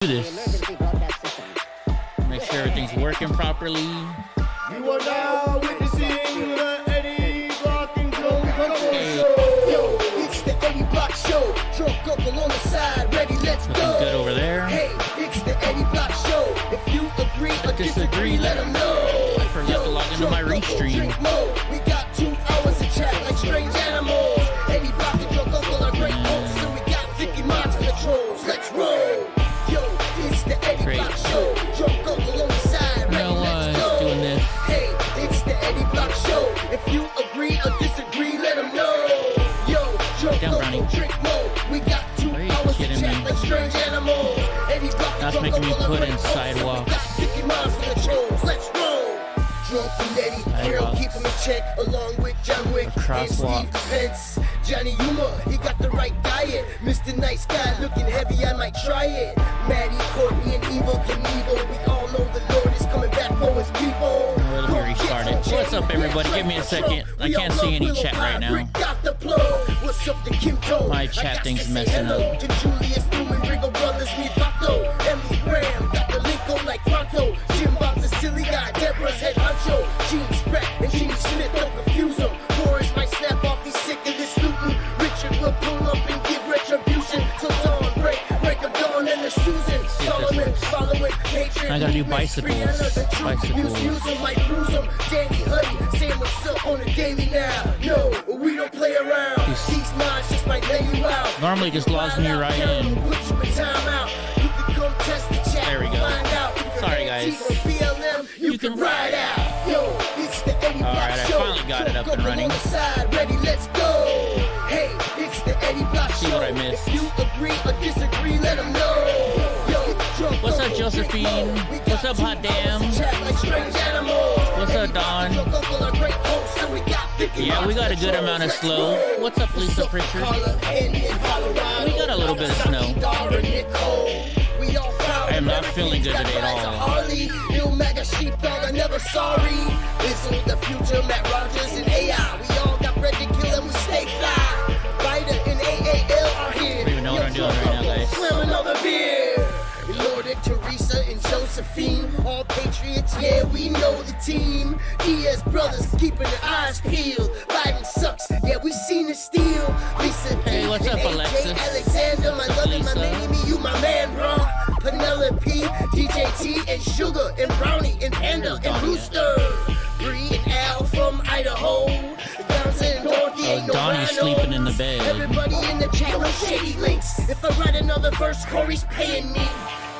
do this. Make sure everything's working properly. You are now witnessing the Eddie Block and Show. Yo, it's the Eddie Block Show. Drunk uncle on the side, ready, let's go. Looking good over there. Hey, it's the Eddie Block Show. If you agree or disagree, let them know. I forgot to log into my Restream. We got 2 hours to chat like strange animals. Eddie Block and Drunk Uncle are great hosts, and we got 50 minds for the trolls. Let's roll. Yo, it's the Eddie Block Show. Drunk Uncle on the side, ready, let's go. Doing this. Hey, it's the Eddie Block Show. If you agree or disagree, let them know. Yo, Drunk Uncle, drink more. We got 2 hours to chat like strange animals. Eddie Block and That's making me Drunk Uncle put are in great hosts, and we sidewalks. got 50 minds for the trolls. Let's roll. Drunk and Eddie, Harold keep him in check, along with John Wick and Steve Pence. Johnny Yuma, he got the right diet. Mr. Nice Guy, looking heavy, I might try it. Maddie, Courtney, and Evil Knievel, we all know the Lord is coming back for his people. Let me restart it. What's up, everybody? Give me a second. I can't see any chat right now. My chat thing's messing up. Jim Bob's a silly guy, Deborah's head honcho. Gene Spratt and Gene Smith, don't confuse him. Boris might snap off, he's sick of this looting. Richard will pull up and give retribution. So Dawn, break of Dawn and the Susan. Solomon, following hatred. I gotta do bicycles. Use him, might bruise him. Danny, Huddy, saying what's up on the daily now. No, we don't play around. These minds just might lay you out. Normally just logs me right in. Put you in timeout. You can come test the chat. There we go. Sorry, guys. You can ride out. Yo, it's the Eddie Block Alright, I Show. finally got it up and running. On the side, ready, let's go. Hey, it's the Eddie Block See Show. what I missed. If you agree or disagree, let them know. Yo, Drunk What's up, Uncle, Josephine? drink more. We What's got up, 2 Hot Damn? hours to chat like strange animals. What's up, Eddie Block Dawn? and Drunk Uncle are great hosts, and we got 50 Yeah, we got a good miles amount of to slow. roll. What's up, Lisa Pritchard? We got a little bit of snow. I am not feeling good today at all. Ill mega sheepdog, I never sorry. Listen the future, Matt Rogers and AI. We all got bread to kill and we stay fly. Ryder and AAL are here. I don't even know what I'm doing right now, guys. Slam another beer. Lord and Teresa and Josephine, all patriots, yeah, we know the team. Diaz brothers keeping their eyes peeled. Biden sucks, yeah, we seen the steal. Lisa, Hey, what's up, and AJ Alexis? Alexander, my love and my Lisa. lady, me, you my man, bro. Penelope, DJT, and Sugar, and Brownie, and Panda, and Rooster. Bree and Al from Idaho. Downs and Dorothy, ain't no Donnie's rhino. sleeping in the bed. Everybody in the chat, no shady links. If I write another verse, Corey's paying me.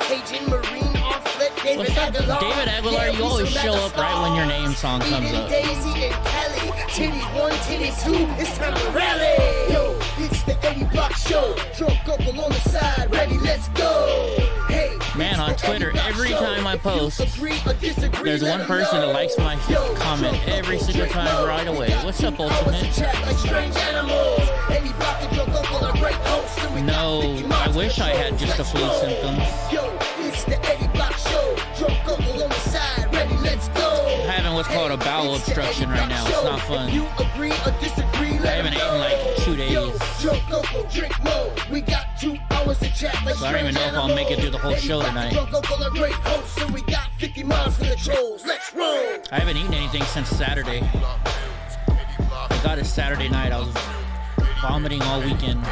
Cajun, Marine, Offlet, David What's up, Aguilar. David Aguilar? Yeah, You we always some show mega up right when your stars. name song comes Eden, up. Daisy and Kelly. Titty 1, titty 2, it's time to rally. Yo, it's the Eddie Block Show. Drunk Uncle on the side, ready, let's go. Hey, Man, it's on the Twitter, Eddie Block every Show. time I If you post, agree or disagree, there's let one them person that know. likes my Yo, comment Drunk every Uncle, single drink time more. right We away. got What's 2 up, hours to Ultimate? chat like strange animals. Eddie Block and Drunk Uncle are great hosts, and we got No, 50 I miles wish to I had roll. just the Let's flu roll. symptoms. Yo, it's the Eddie Block Show. Drunk Uncle on the side, ready, let's go. I'm having what's called a bowel It's the obstruction Eddie right Block now. It's Show. not fun. If you agree or disagree, I haven't eaten like 2 days. Yo, Drunk Uncle, drink more. We got 2 hours to chat like So I don't even know if I'll make it through the whole show tonight. Drunk Uncle are great hosts, and we got 50 miles for the trolls. Let's roll. I haven't eaten anything since Saturday. I got it Saturday night. I was vomiting all weekend.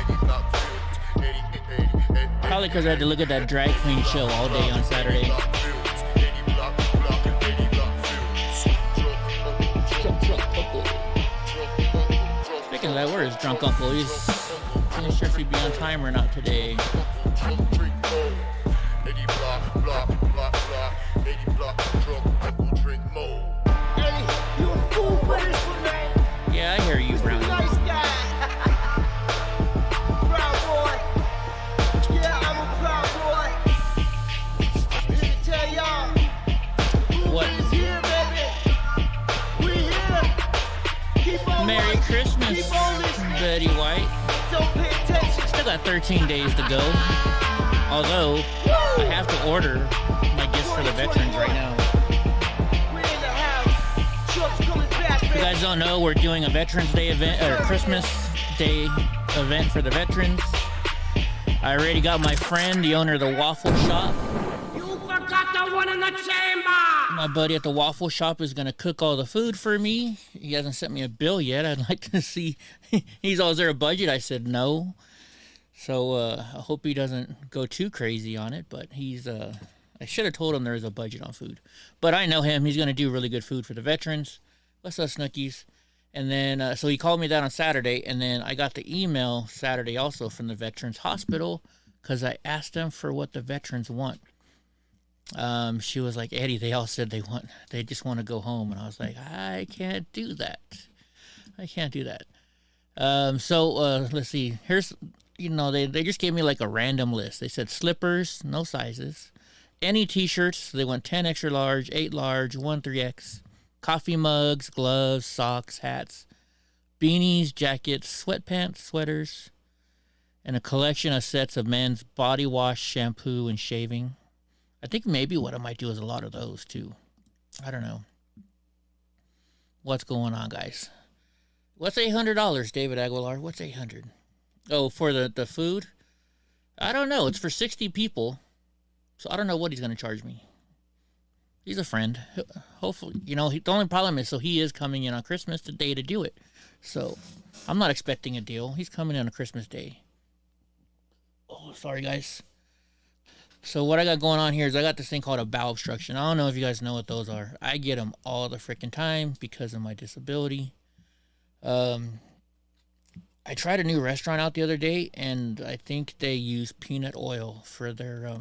Probably because I had to look at that drag queen show all day on Saturday. Speaking of that, where is Drunk Uncle? He's not sure if he'd be on time or not today. Yeah, I hear you, Brownie. What? Merry Christmas, Betty White. Still got 13 days to go. Although, I have to order my gifts for the veterans right now. If you guys don't know, we're doing a Veterans Day event, or Christmas Day event for the veterans. I already got my friend, the owner of the waffle shop. You forgot the one in the chamber! My buddy at the waffle shop is going to cook all the food for me. He hasn't sent me a bill yet. I'd like to see. He's all, is there a budget? I said no. So I hope he doesn't go too crazy on it. But he's, I should have told him there was a budget on food. But I know him. He's going to do really good food for the veterans. What's up, Snookies? And then, so he called me that on Saturday. And then I got the email Saturday also from the Veterans Hospital because I asked them for what the veterans want. She was like, Eddie, they all said they just want to go home. And I was like, I can't do that. I can't do that. So let's see. Here's, you know, they just gave me like a random list. They said slippers, no sizes. Any t-shirts, they want 10 extra large, 8 large, 1 3X. Coffee mugs, gloves, socks, hats, beanies, jackets, sweatpants, sweaters, and a collection of sets of men's body wash, shampoo, and shaving. I think maybe what I might do is a lot of those too. I don't know. What's going on, guys? What's $800, David Aguilar? What's 800? Oh, for the food? I don't know. It's for 60 people. So I don't know what he's going to charge me. He's a friend. Hopefully, you know, the only problem is, so he is coming in on Christmas Day to do it. So I'm not expecting a deal. He's coming in on Christmas Day. Oh, sorry, guys. So what I got going on here is I got this thing called a bowel obstruction. I don't know if you guys know what those are. I get them all the freaking time because of my disability. I tried a new restaurant out the other day, and I think they use peanut oil for their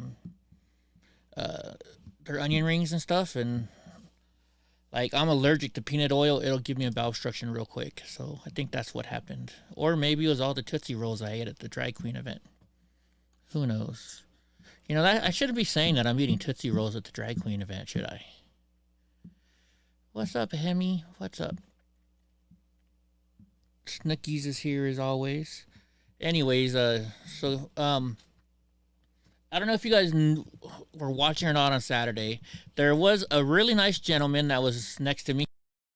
onion rings and stuff, and like I'm allergic to peanut oil. It'll give me a bowel obstruction real quick. So I think that's what happened. Or maybe it was all the Tootsie Rolls I ate at the drag queen event. Who knows? You know, I shouldn't be saying that I'm eating Tootsie Rolls at the drag queen event, should I? What's up, Hemi? What's up? Snookies is here as always. Anyways, so I don't know if you guys were watching or not on Saturday. There was a really nice gentleman that was next to me on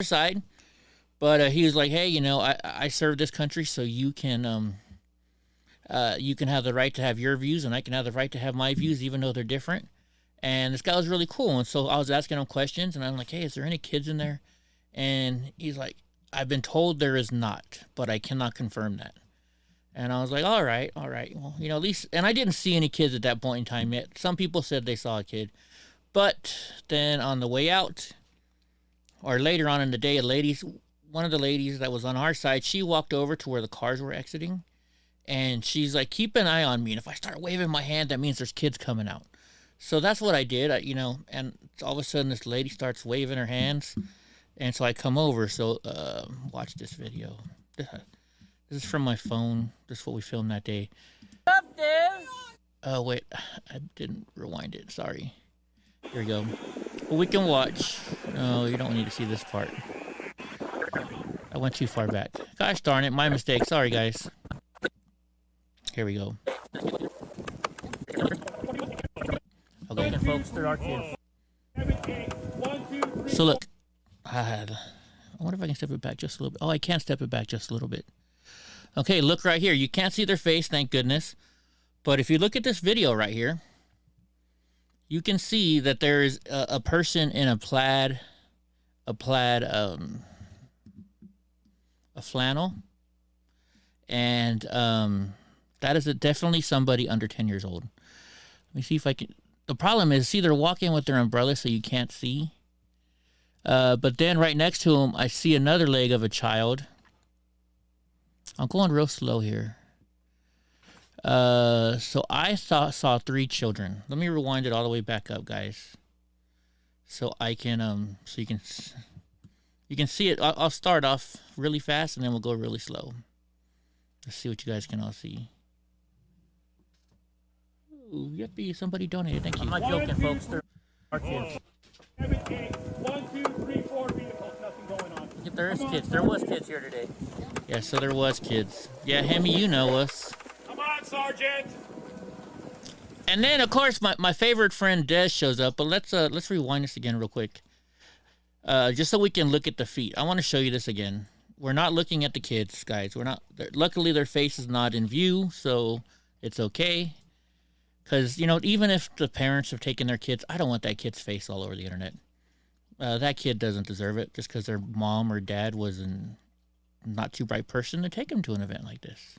the side, but he was like, "Hey, you know, I serve this country, so you can have the right to have your views, and I can have the right to have my views, even though they're different." And this guy was really cool, and so I was asking him questions, and I'm like, "Hey, is there any kids in there?" And he's like, "I've been told there is not, but I cannot confirm that." And I was like, all right. Well, you know, at least, and I didn't see any kids at that point in time yet. Some people said they saw a kid. But then on the way out, or later on in the day, one of the ladies that was on our side, she walked over to where the cars were exiting. And she's like, keep an eye on me. And if I start waving my hand, that means there's kids coming out. So that's what I did, you know, and all of a sudden this lady starts waving her hands. And so I come over. So watch this video. This is from my phone. This is what we filmed that day. What's up, dude? Oh, wait. I didn't rewind it. Sorry. Here we go. Well, we can watch. No, you don't need to see this part. I went too far back. Gosh darn it. My mistake. Sorry, guys. Here we go. Okay, folks, there are kids. So look. I wonder if I can step it back just a little bit. Oh, I can't step it back just a little bit. Okay, look right here. You can't see their face, thank goodness. But if you look at this video right here, you can see that there is a person in a flannel. And that is definitely somebody under 10 years old. Let me see if I can. The problem is, see, they're walking with their umbrella, so you can't see. But then right next to them, I see another leg of a child. I'm going real slow here. So I saw 3 children. Let me rewind it all the way back up, guys. So I can so you can see it. I'll start off really fast and then we'll go really slow. Let's see what you guys can all see. Ooh, yippee! Somebody donated. Thank you. I'm not joking, folks. There are kids. 1, 2, 3, 4 vehicles. Nothing going on. If there is kids, there was kids here today. Yeah, so there was kids. Yeah, Hemi, you know us. Come on, Sergeant. And then, of course, my favorite friend Des shows up. But let's rewind this again real quick, just so we can look at the feet. I want to show you this again. We're not looking at the kids, guys. We're not. Luckily, their face is not in view, so it's okay. Because, even if the parents have taken their kids, I don't want that kid's face all over the internet. That kid doesn't deserve it just because their mom or dad was a not too bright person to take them to an event like this.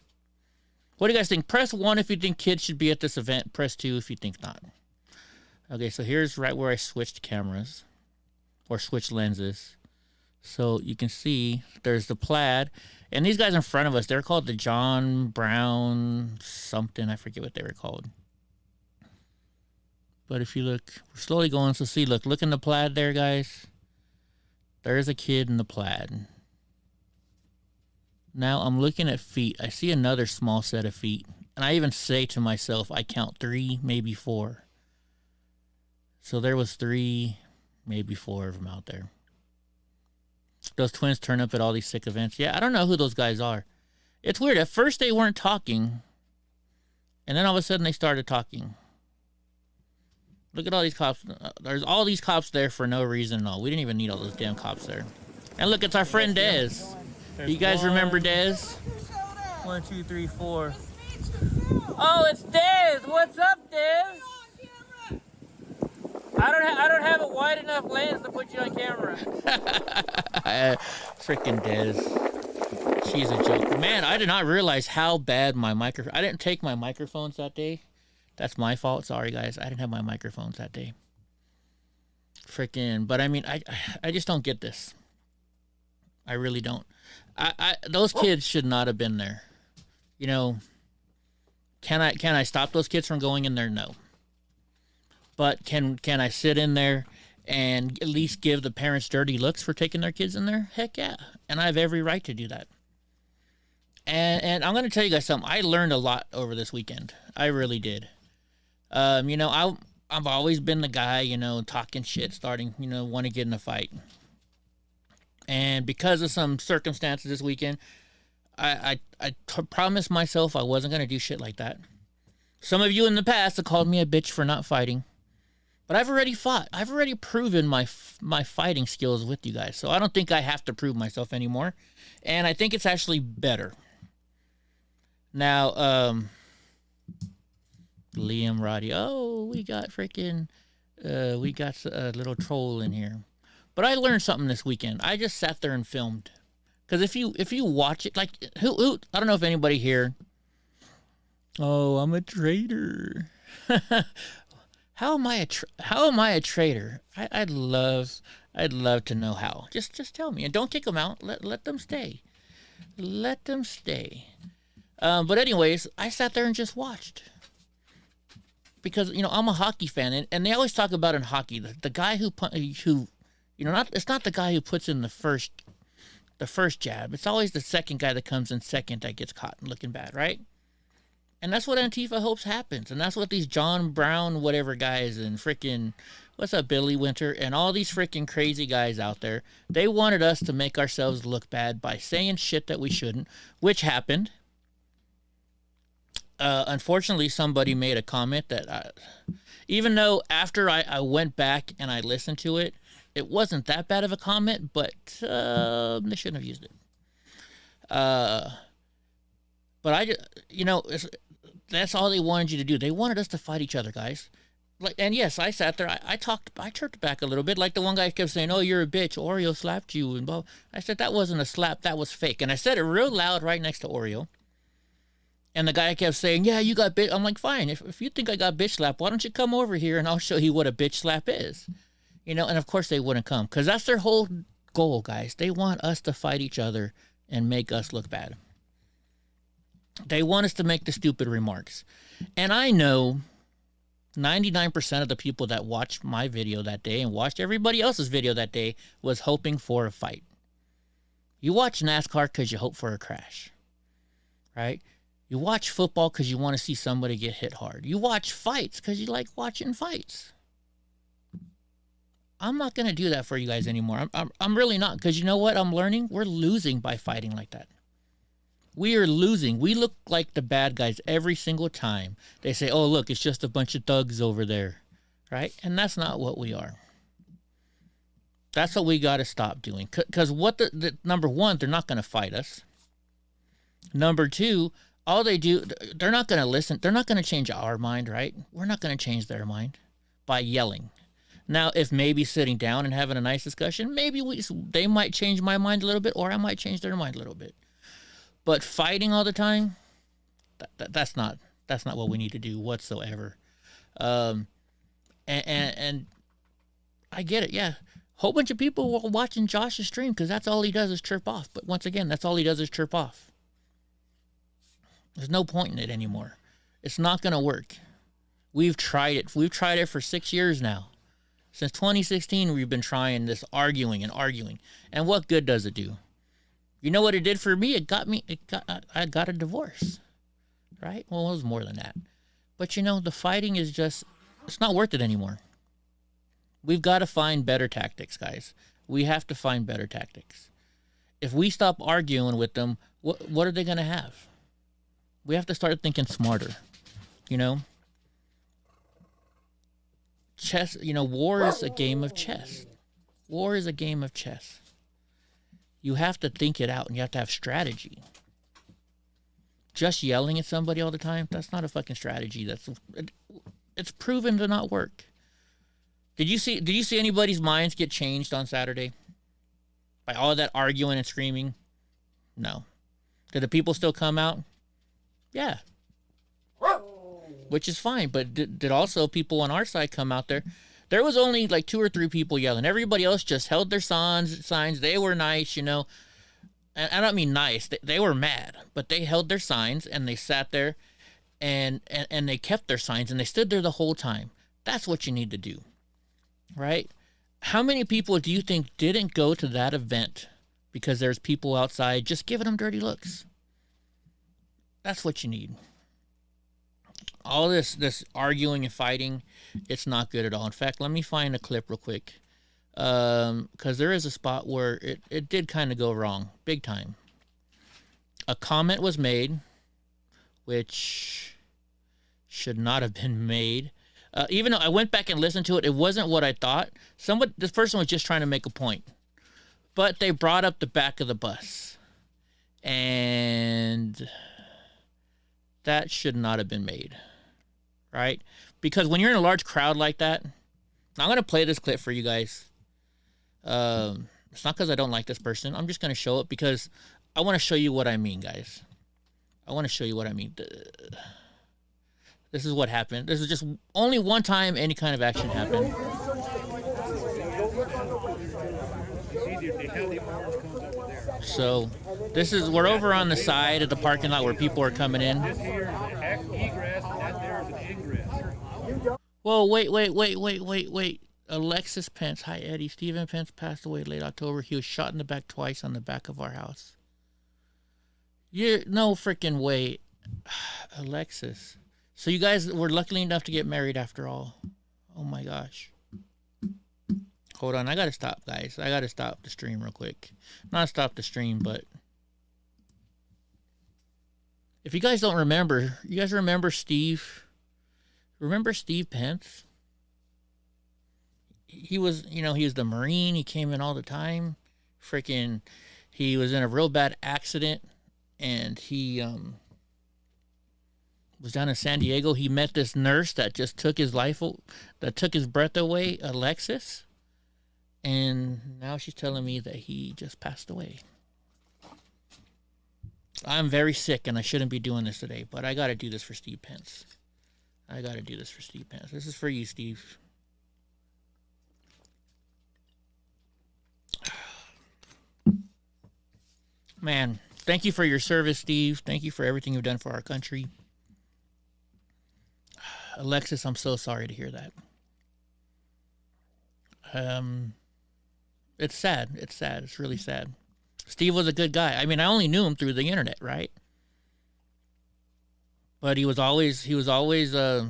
What do you guys think? Press 1 if you think kids should be at this event. Press 2 if you think not. Okay, so here's right where I switched cameras or switched lenses. So you can see there's the plaid. And these guys in front of us, they're called the John Brown something. I forget what they were called. But if you look, we're slowly going. So see, look in the plaid there, guys. There's a kid in the plaid. Now I'm looking at feet. I see another small set of feet. And I even say to myself, I count 3, maybe 4. So there was 3, maybe 4 of them out there. Those twins turn up at all these sick events. Yeah, I don't know who those guys are. It's weird. At first they weren't talking. And then all of a sudden they started talking. Look at all these cops. There's all these cops there for no reason at all. We didn't even need all those damn cops there. And look, it's our friend Dez. You guys remember Dez? 1, 2, 3, 4. Oh, it's Dez. What's up, Dez? I don't have a wide enough lens to put you on camera. Freaking Dez. She's a joke. Man, I did not realize how bad my microphone... I didn't take my microphones that day. That's my fault. Sorry, guys. I didn't have my microphones that day. Freaking... But, I mean, I just don't get this. I really don't. Those kids should not have been there. Can I stop those kids from going in there? No. But can I sit in there and at least give the parents dirty looks for taking their kids in there? Heck yeah. And I have every right to do that. And I'm going to tell you guys something. I learned a lot over this weekend. I really did. I've always been the guy, talking shit, starting, want to get in a fight. And because of some circumstances this weekend, I promised myself I wasn't going to do shit like that. Some of you in the past have called me a bitch for not fighting. But I've already fought. I've already proven my fighting skills with you guys. So I don't think I have to prove myself anymore. And I think it's actually better. Now, Liam Roddy. Oh, we got a little troll in here. But I learned something this weekend. I just sat there and filmed. Because if you watch it, like, who I don't know if anybody here. Oh, I'm a traitor. How am I a traitor? I'd love to know how. Just tell me, and don't kick them out. Let them stay. Let them stay. But anyways, I sat there and just watched. Because I'm a hockey fan, and they always talk about in hockey the guy who it's not the guy who puts in the first jab. It's always the second guy that comes in second that gets caught and looking bad, right? And that's what Antifa hopes happens. And that's what these John Brown whatever guys and freaking, what's up, Billy Winter, and all these freaking crazy guys out there, they wanted us to make ourselves look bad by saying shit that we shouldn't, which happened. Unfortunately, somebody made a comment that even though after I went back and I listened to it, it wasn't that bad of a comment, but they shouldn't have used it. But that's all they wanted you to do. They wanted us to fight each other, guys. And yes, I sat there. I chirped back a little bit, like the one guy kept saying, "Oh, you're a bitch. Oreo slapped you." And blah. I said that wasn't a slap. That was fake. And I said it real loud right next to Oreo. And the guy kept saying, "Yeah, you got bitch." I'm like, fine. If you think I got bitch slapped, why don't you come over here and I'll show you what a bitch slap is. And of course they wouldn't come because that's their whole goal, guys. They want us to fight each other and make us look bad. They want us to make the stupid remarks. And I know 99% of the people that watched my video that day and watched everybody else's video that day was hoping for a fight. You watch NASCAR because you hope for a crash, right? You watch football because you want to see somebody get hit hard. You watch fights because you like watching fights. I'm not going to do that for you guys anymore. I'm really not, because you know what I'm learning? We're losing by fighting like that. We are losing. We look like the bad guys every single time. They say, oh, look, it's just a bunch of thugs over there, right? And that's not what we are. That's what we got to stop doing. Because number one, they're not going to fight us. Number two, All they do, they're not going to listen. They're not going to change our mind, right? We're not going to change their mind by yelling. Now, if maybe sitting down and having a nice discussion, maybe they might change my mind a little bit, or I might change their mind a little bit. But fighting all the time, that's not what we need to do whatsoever. And I get it, yeah. Whole bunch of people were watching Josh's stream because that's all he does is chirp off. But once again, that's all he does is chirp off. There's no point in it anymore. It's not going to work. We've tried it. We've tried it for 6 years now. Since 2016, we've been trying this arguing. And what good does it do? You know what it did for me? I got a divorce. Right? Well, it was more than that. But the fighting is just, it's not worth it anymore. We've got to find better tactics, guys. We have to find better tactics. If we stop arguing with them, what are they going to have? We have to start thinking smarter, Chess, war is a game of chess. War is a game of chess. You have to think it out, and you have to have strategy. Just yelling at somebody all the time, that's not a fucking strategy. It's proven to not work. Did you see anybody's minds get changed on Saturday? By all that arguing and screaming? No. Did the people still come out? Yeah. Which is fine, but did also people on our side come out there? There was only like 2 or 3 people yelling. Everybody else just held their signs. They were nice, And I don't mean nice. They were mad, but they held their signs and they sat there and they kept their signs and they stood there the whole time. That's what you need to do, right? How many people do you think didn't go to that event because there's people outside just giving them dirty looks? That's what you need. All this arguing and fighting, it's not good at all. In fact, let me find a clip real quick. Because there is a spot where it did kind of go wrong, big time. A comment was made, which should not have been made. Even though I went back and listened to it, it wasn't what I thought. This person was just trying to make a point. But they brought up the back of the bus. And that should not have been made. Right? Because when you're in a large crowd like that, I'm going to play this clip for you guys. It's not because I don't like this person. I'm just going to show it because I want to show you what I mean, guys. I want to show you what I mean. This is what happened. This is just only one time any kind of action happened. So we're over on the side of the parking lot where people are coming in. Whoa, wait. Alexis Pence. Hi, Eddie. Stephen Pence passed away late October. He was shot in the back twice on the back of our house. No freaking way. Alexis. So you guys were lucky enough to get married after all. Oh my gosh. Hold on. I got to stop, guys. I got to stop the stream real quick. Not stop the stream, but if you guys don't remember, you guys remember Steve? Remember Steve Pence? He was, he was the Marine. He came in all the time. He was in a real bad accident, and he was down in San Diego. He met this nurse that just took his breath away, Alexis, and now she's telling me that he just passed away. I'm very sick, and I shouldn't be doing this today, but I got to do this for Steve Pence. This is for you, Steve. Man, thank you for your service, Steve. Thank you for everything you've done for our country. Alexis, I'm so sorry to hear that. It's sad. It's really sad. Steve was a good guy. I mean, I only knew him through the internet, right? But he was always a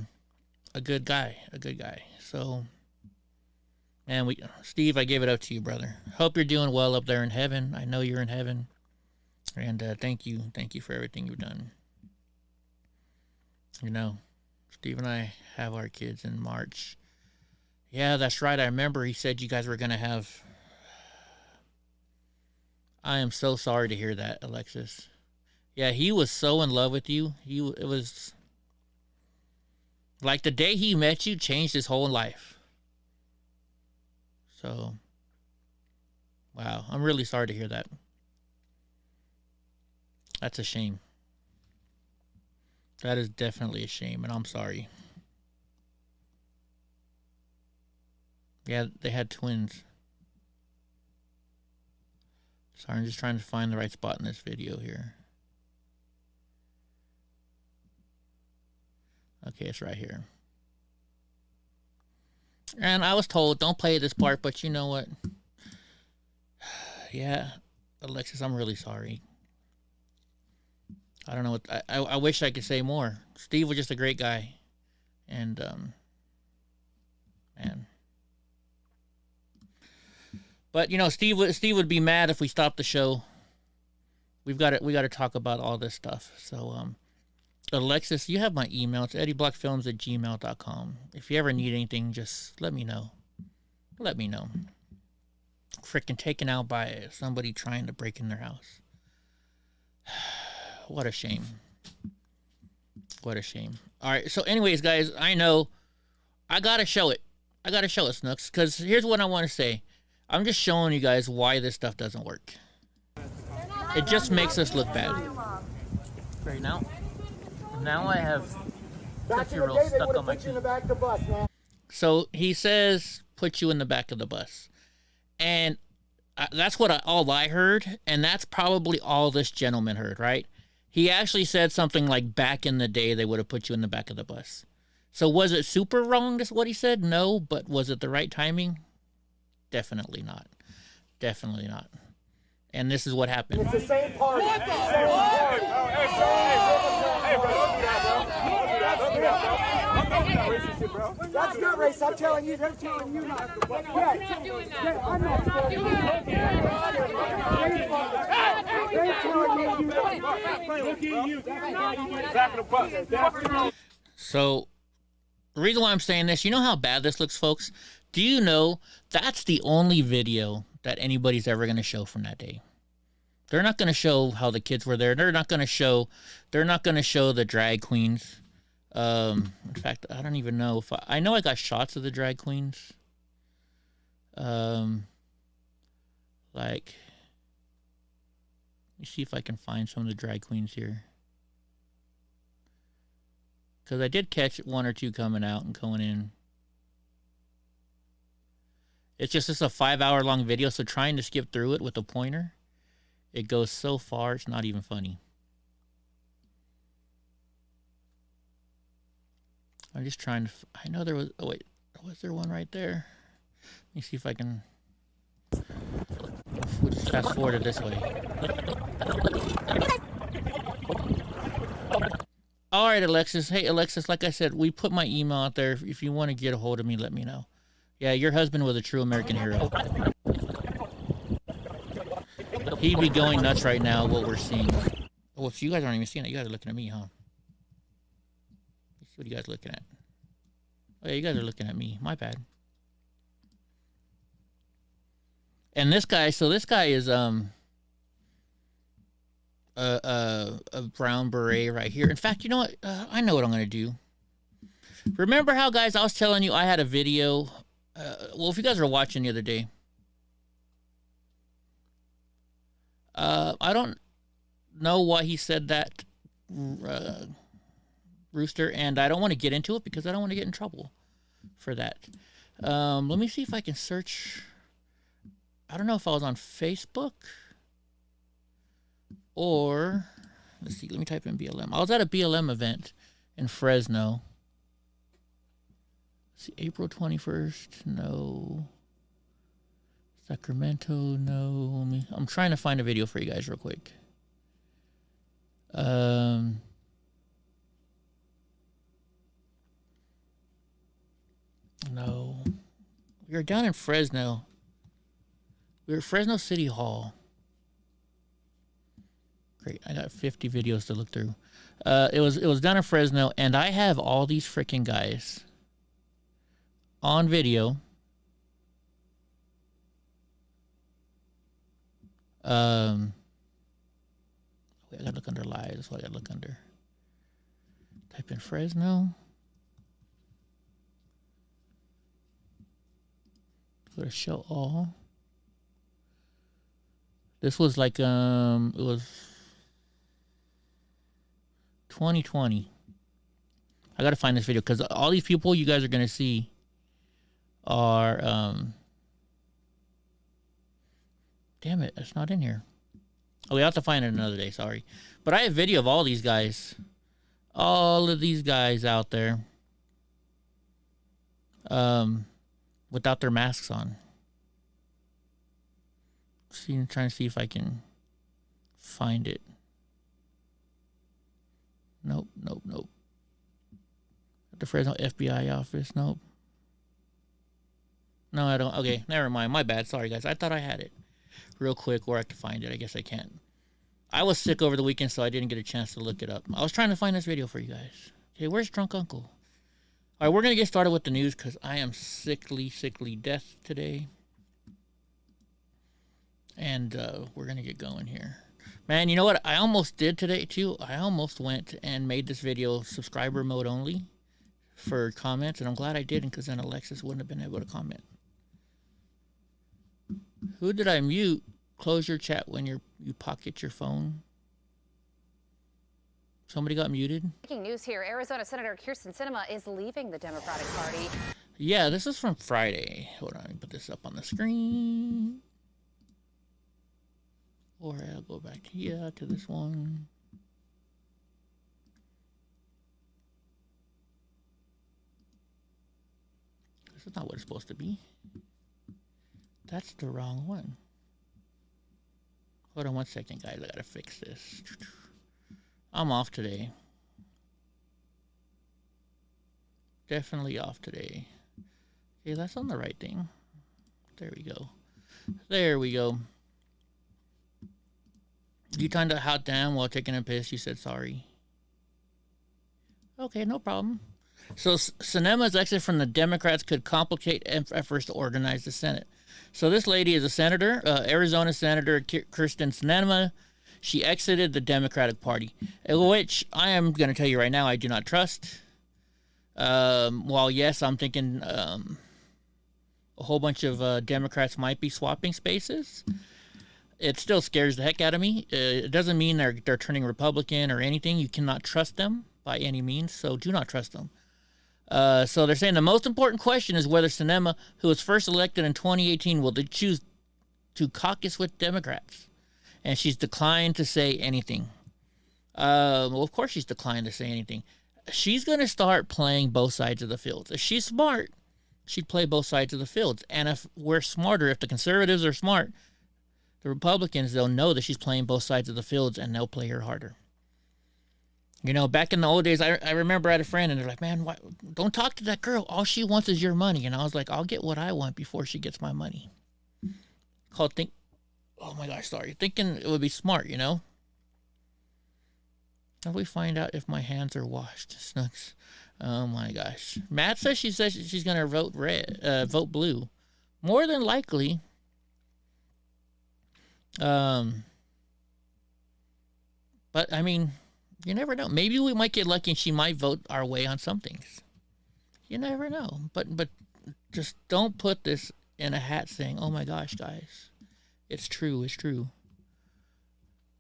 good guy. So, man, Steve, I gave it up to you, brother. Hope you're doing well up there in heaven. I know you're in heaven. And thank you for everything you've done. Steve and I have our kids in March. Yeah, that's right. I remember he said you guys were going to have... I am so sorry to hear that, Alexis. Yeah, he was so in love with you. It was like the day he met you changed his whole life. So, wow, I'm really sorry to hear that. That's a shame. That is definitely a shame, and I'm sorry. Yeah, they had twins. Sorry, I'm just trying to find the right spot in this video here. Okay, it's right here. And I was told, don't play this part, but you know what? Yeah, Alexis, I'm really sorry. I don't know what... I wish I could say more. Steve was just a great guy. And, man... But you know, Steve would be mad if we stopped the show. We got to talk about all this stuff. So, Alexis, you have my email. It's EddieBlockFilms@gmail.com. If you ever need anything, just let me know. Let me know. Freaking taken out by somebody trying to break in their house. What a shame. What a shame. All right. So, anyways, guys, I know I gotta show it. Snooks, because here's what I want to say. I'm just showing you guys why this stuff doesn't work. It just makes us look bad. Right now I have 6-year-olds stuck on my feet. So he says, put you in the back of the bus. And that's what all I heard. And that's probably all this gentleman heard, right? He actually said something like, back in the day, they would have put you in the back of the bus. So was it super wrong, is what he said? No, but was it the right timing? Definitely not. Definitely not. And this is what happened. It's the same party. What the fuck? That's not race. I'm telling you. They're telling you not. Yeah, I'm not doing that. They're telling you. So, the reason why I'm saying this, you know how bad this looks, folks? Do you know that's the only video that anybody's ever going to show from that day? They're not going to show how the kids were there. They're not going to show the drag queens. In fact, I don't even know if I know I got shots of the drag queens. Like, let me see if I can find some of the drag queens here. Because I did catch 1 or 2 coming out and going in. It's just a 5-hour long video, so trying to skip through it with a pointer, it goes so far, it's not even funny. I'm just trying to... I know there was... Oh, wait. Was there one right there? Let me see if I can... We'll just fast forward it this way. All right, Alexis. Hey, Alexis, like I said, we put my email out there. If you want to get a hold of me, let me know. Yeah, your husband was a true American hero. He'd be going nuts right now, what we're seeing. Oh, if you guys aren't even seeing it, you guys are looking at me, huh? What are you guys looking at? Oh, yeah, you guys are looking at me. My bad. And this guy, so this guy is a brown beret right here. In fact, you know what? I know what I'm going to do. Remember how, guys, I was telling you I had a video... well, if you guys were watching the other day, I don't know why he said that, Rooster, and I don't want to get into it because I don't want to get in trouble for that. Let me see if I can search. I don't know if I was on Facebook or, let's see, let me type in BLM. I was at a BLM event in Fresno. See, April 21st, no. Sacramento, no. I'm trying to find a video for you guys real quick. No. We were down in Fresno. We were at Fresno City Hall. Great, I got 50 videos to look through. It was down in Fresno, and I have all these freaking guys on video. I I gotta look under live. That's what I gotta look under. Type in Fresno. Go to show all. This was like it was 2020. I gotta find this video because all these people you guys are gonna see are damn it, it's not in here. Oh, we have to find it another day, sorry. But I have video of all these guys. All of these guys out there. Without their masks on. Trying to see if I can find it. Nope. At the Fresno FBI office, nope. No, I don't. Okay, never mind. My bad. Sorry, guys. I thought I had it real quick where I could find it. I guess I can't. I was sick over the weekend, so I didn't get a chance to look it up. I was trying to find this video for you guys. Okay, where's Drunk Uncle? All right, we're going to get started with the news because I am sickly death today. And we're going to get going here. Man, you know what? I almost did today, too. I almost went and made this video subscriber mode only for comments. And I'm glad I didn't because then Alexis wouldn't have been able to comment. Who did I mute? Close your chat when you pocket your phone. Somebody got muted. Breaking news here. Arizona Senator Kyrsten Sinema is leaving the Democratic Party. Yeah, this is from Friday. Hold on, let me put this up on the screen. Or I'll go back here to this one. This is not what it's supposed to be. That's the wrong one. Hold on one second, guys. I gotta fix this. I'm off today. Definitely off today. Okay, that's on the right thing. There we go. There we go. You turned a hot down while taking a piss. You said sorry. Okay, no problem. So Sinema's exit from the Democrats could complicate efforts to organize the Senate. So this lady is a senator, Arizona Senator Kyrsten Sinema. She exited the Democratic Party, which I am going to tell you right now, I do not trust. While yes, I'm thinking a whole bunch of Democrats might be swapping spaces. It still scares the heck out of me. It doesn't mean they're turning Republican or anything. You cannot trust them by any means, so do not trust them. So they're saying the most important question is whether Sinema, who was first elected in 2018, will choose to caucus with Democrats. And she's declined to say anything. Well, of course she's declined to say anything. She's going to start playing both sides of the field. If she's smart, she'd play both sides of the field. And if we're smarter, if the conservatives are smart, the Republicans, they'll know that she's playing both sides of the fields and they'll play her harder. You know, back in the old days, I remember I had a friend and they're like, man, why, don't talk to that girl. All she wants is your money. And I was like, I'll get what I want before she gets my money. Oh my gosh, sorry. Thinking it would be smart, you know? How do we find out if my hands are washed? Snooks. Oh my gosh. Matt says she's going to vote blue. More than likely. But I mean, you never know. Maybe we might get lucky and she might vote our way on some things. You never know. But just don't put this in a hat saying, oh my gosh, guys. It's true. It's true.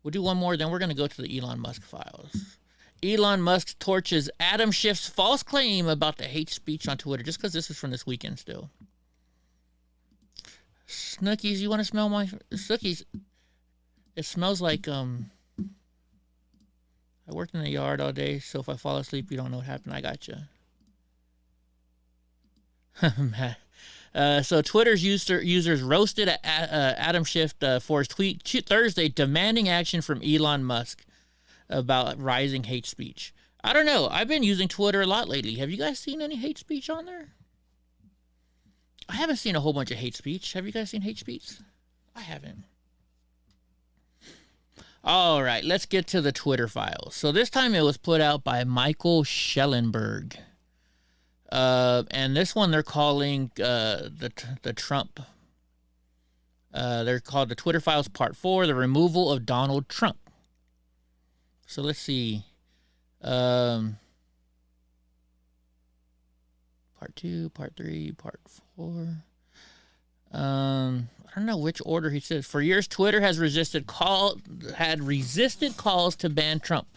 We'll do one more, then we're going to go to the Elon Musk files. Elon Musk torches Adam Schiff's false claim about the hate speech on Twitter, just because this is from this weekend still. Snookies, you want to smell my... Snookies, it smells like... I worked in the yard all day, so if I fall asleep, you don't know what happened. I gotcha. So Twitter's users roasted Adam Schiff for his tweet Thursday demanding action from Elon Musk about rising hate speech. I don't know. I've been using Twitter a lot lately. Have you guys seen any hate speech on there? I haven't seen a whole bunch of hate speech. Have you guys seen hate speech? I haven't. All right, let's get to the Twitter files. So this time it was put out by Michael Schellenberg. And this one they're calling the Trump. They're called the Twitter Files Part 4, the removal of Donald Trump. So let's see. Part 2, Part 3, Part 4. I don't know which order he says. For years, Twitter has resisted calls to ban Trump.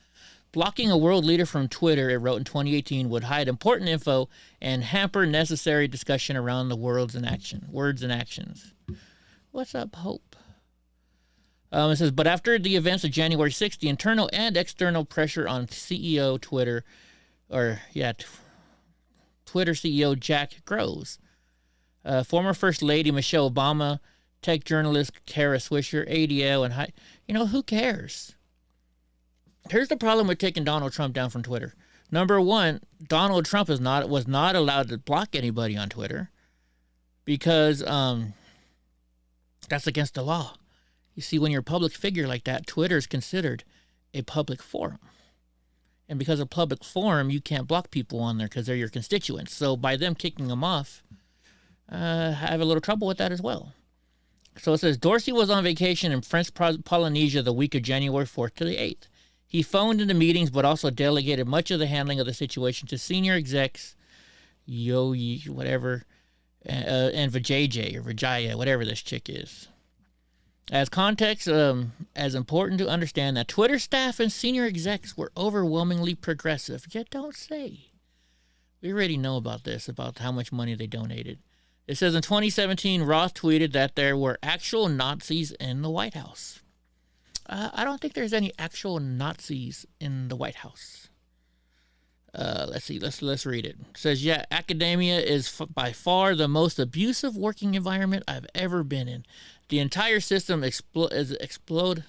Blocking a world leader from Twitter, it wrote in 2018, would hide important info and hamper necessary discussion around the words and actions. What's up, Hope? It says, but after the events of January 6th, the internal and external pressure on Twitter CEO Jack grows. Former First Lady Michelle Obama, tech journalist Kara Swisher, ADL, and who cares? Here's the problem with taking Donald Trump down from Twitter. Number one, Donald Trump was not allowed to block anybody on Twitter because that's against the law. You see, when you're a public figure like that, Twitter is considered a public forum. And because of public forum, you can't block people on there because they're your constituents. So by them kicking them off, I have a little trouble with that as well. So it says, Dorsey was on vacation in French Polynesia the week of January 4th to the 8th. He phoned into meetings, but also delegated much of the handling of the situation to senior execs, whatever, and Vijay or Vijaya, whatever this chick is. As context, as important to understand that Twitter staff and senior execs were overwhelmingly progressive. Yet don't say. We already know about this, about how much money they donated. It says in 2017, Roth tweeted that there were actual Nazis in the White House. I don't think there's any actual Nazis in the White House. Let's see. Let's read it. It says, yeah, academia is by far the most abusive working environment I've ever been in. The entire system explode.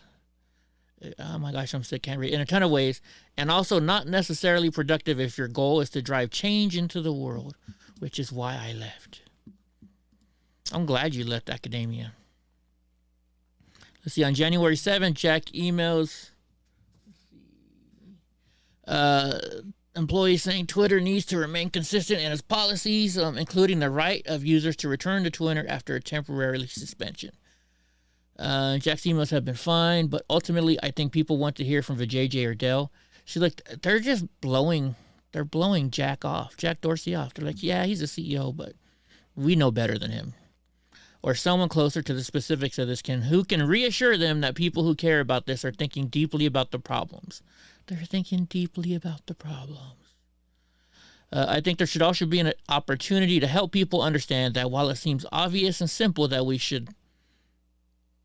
Oh my gosh, I'm sick. Can't read. In a ton of ways, and also not necessarily productive if your goal is to drive change into the world, which is why I left. I'm glad you left academia. Let's see. On January 7th, Jack emails employees saying Twitter needs to remain consistent in its policies, including the right of users to return to Twitter after a temporary suspension. Jack's emails have been fine, but ultimately I think people want to hear from Vijay or Dell. See, look, they're just blowing Jack Dorsey off. They're like, yeah, he's a CEO, but we know better than him. Or someone closer to the specifics of this who can reassure them that people who care about this are thinking deeply about the problems. They're thinking deeply about the problems. I think there should also be an opportunity to help people understand that while it seems obvious and simple that we should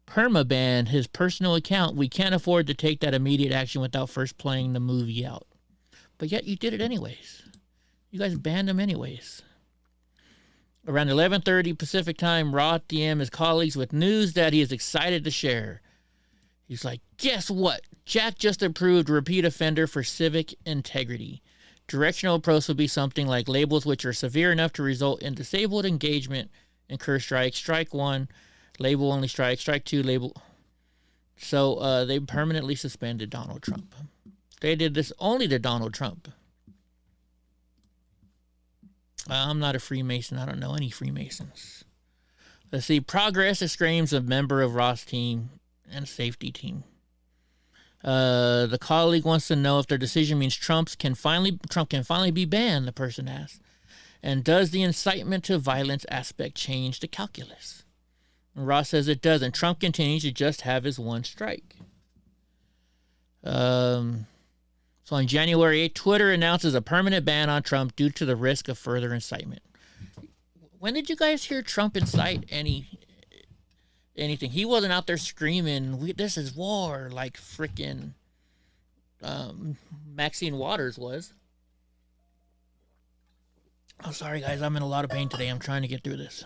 permaban his personal account, we can't afford to take that immediate action without first playing the movie out. But yet you did it anyways. You guys banned him anyways. Around 11:30 Pacific time, Roth DM his colleagues with news that he is excited to share. He's like, guess what? Jack just approved repeat offender for civic integrity. Directional approach will be something like labels which are severe enough to result in disabled engagement, incur strike, strike 1, label only strike, strike 2, label. So they permanently suspended Donald Trump. They did this only to Donald Trump. I'm not a Freemason. I don't know any Freemasons. Let's see. Progress exclaims a member of Roth's team and safety team. The colleague wants to know if their decision means Trump can finally be banned, the person asks. And does the incitement to violence aspect change the calculus? And Roth says it doesn't. Trump continues to just have his one strike. So on January 8th, Twitter announces a permanent ban on Trump due to the risk of further incitement. When did you guys hear Trump incite anything? He wasn't out there screaming, this is war, like frickin' Maxine Waters was. Oh, sorry, guys. I'm in a lot of pain today. I'm trying to get through this.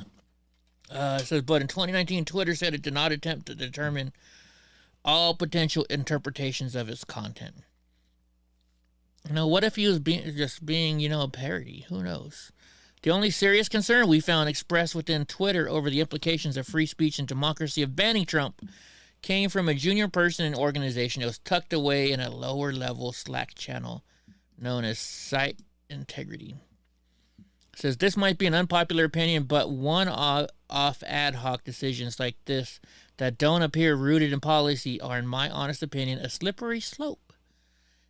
It says, but in 2019, Twitter said it did not attempt to determine all potential interpretations of its content. What if he was being a parody? Who knows? The only serious concern we found expressed within Twitter over the implications of free speech and democracy of banning Trump came from a junior person in an organization that was tucked away in a lower-level Slack channel known as Site Integrity. It says, this might be an unpopular opinion, but one-off ad hoc decisions like this that don't appear rooted in policy are, in my honest opinion, a slippery slope.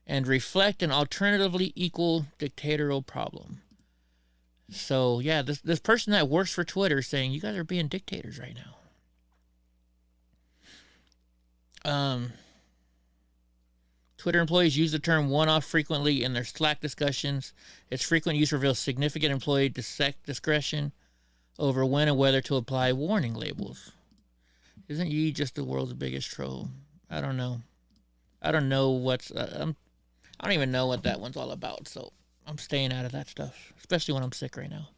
and reflect an alternatively equal dictatorial problem. So, yeah, this person that works for Twitter is saying, you guys are being dictators right now. Twitter employees use the term one-off frequently in their Slack discussions. Its frequent use reveals significant employee discretion over when and whether to apply warning labels. Isn't Yi just the world's biggest troll? I don't know. I don't know what's... I don't even know what that one's all about, so I'm staying out of that stuff, especially when I'm sick right now.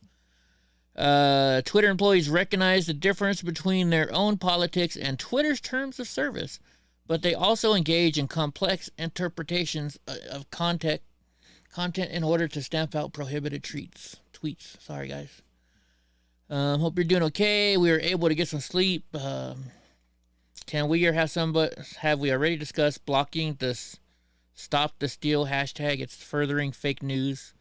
Twitter employees recognize the difference between their own politics and Twitter's terms of service, but they also engage in complex interpretations of content in order to stamp out prohibited tweets. Sorry, guys. Hope you're doing okay. We were able to get some sleep. Can we or have we already discussed blocking this Stop the Steal hashtag? It's furthering fake news.